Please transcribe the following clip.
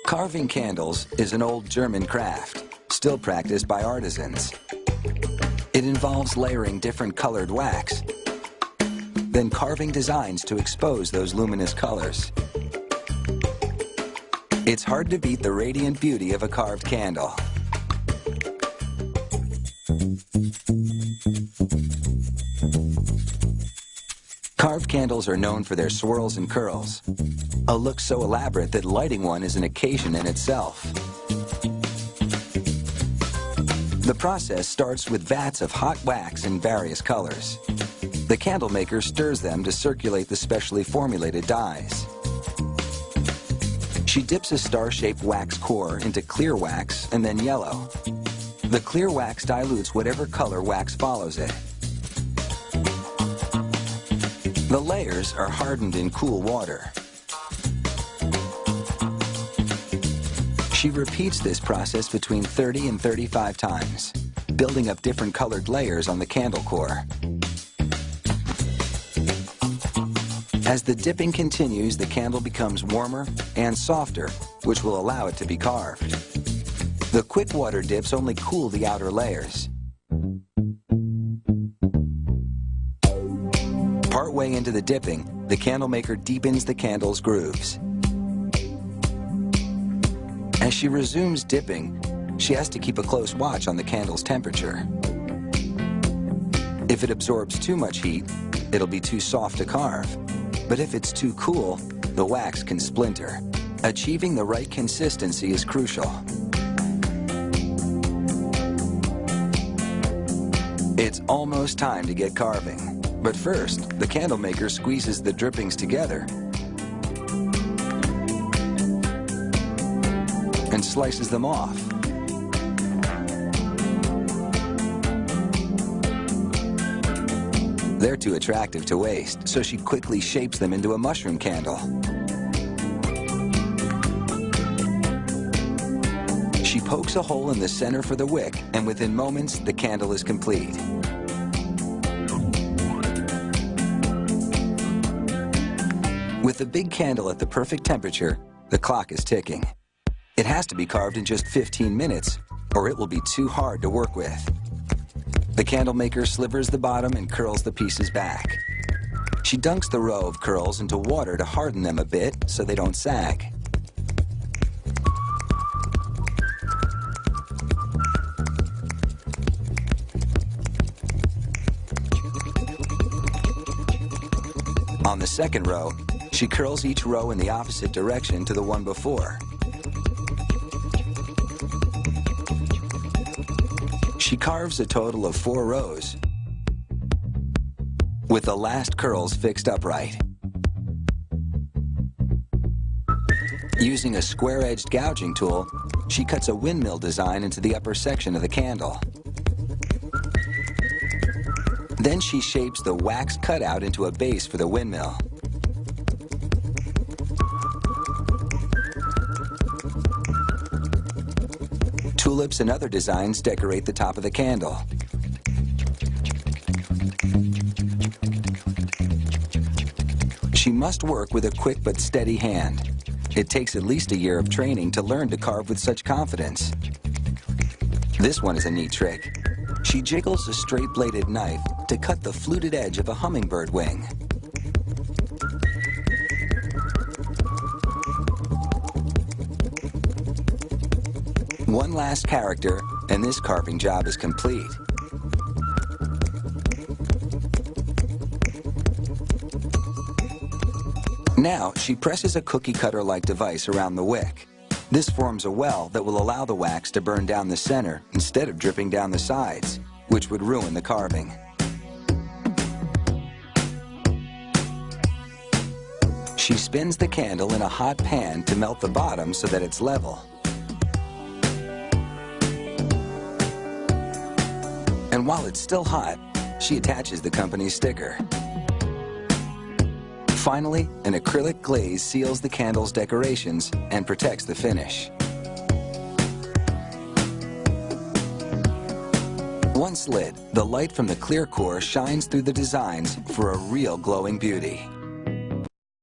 Carving candles is an old German craft, still practiced by artisans. It involves layering different colored wax, then carving designs to expose those luminous colors. It's hard to beat the radiant beauty of a carved candle. Carved candles are known for their swirls and curls, a look so elaborate that lighting one is an occasion in itself. The process starts with vats of hot wax in various colors. The candle maker stirs them to circulate the specially formulated dyes. She dips a star-shaped wax core into clear wax and then yellow. The clear wax dilutes whatever color wax follows it. The layers are hardened in cool water. She repeats this process between 30 and 35 times, building up different colored layers on the candle core. As the dipping continues, the candle becomes warmer and softer, which will allow it to be carved. The quick water dips only cool the outer layers. Partway into the dipping, the candle maker deepens the candle's grooves. As she resumes dipping, she has to keep a close watch on the candle's temperature. If it absorbs too much heat, it'll be too soft to carve. But if it's too cool, the wax can splinter. Achieving the right consistency is crucial. It's almost time to get carving. But first, the candle maker squeezes the drippings together and slices them off. They're too attractive to waste, so she quickly shapes them into a mushroom candle. She pokes a hole in the center for the wick, and within moments, the candle is complete. With the big candle at the perfect temperature, the clock is ticking. It has to be carved in just 15 minutes, or it will be too hard to work with. The candle maker slivers the bottom and curls the pieces back. She dunks the row of curls into water to harden them a bit so they don't sag. On the second row, she curls each row in the opposite direction to the one before. She carves a total of 4 rows, with the last curls fixed upright. Using a square-edged gouging tool, she cuts a windmill design into the upper section of the candle. Then she shapes the wax cutout into a base for the windmill. Tulips and other designs decorate the top of the candle. She must work with a quick but steady hand. It takes at least a year of training to learn to carve with such confidence. This one is a neat trick. She jiggles a straight-bladed knife to cut the fluted edge of a hummingbird wing. One last character, and this carving job is complete. Now, she presses a cookie cutter-like device around the wick. This forms a well that will allow the wax to burn down the center instead of dripping down the sides, which would ruin the carving. She spins the candle in a hot pan to melt the bottom so that it's level. And while it's still hot, she attaches the company's sticker. Finally, an acrylic glaze seals the candle's decorations and protects the finish. Once lit, the light from the clear core shines through the designs for a real glowing beauty.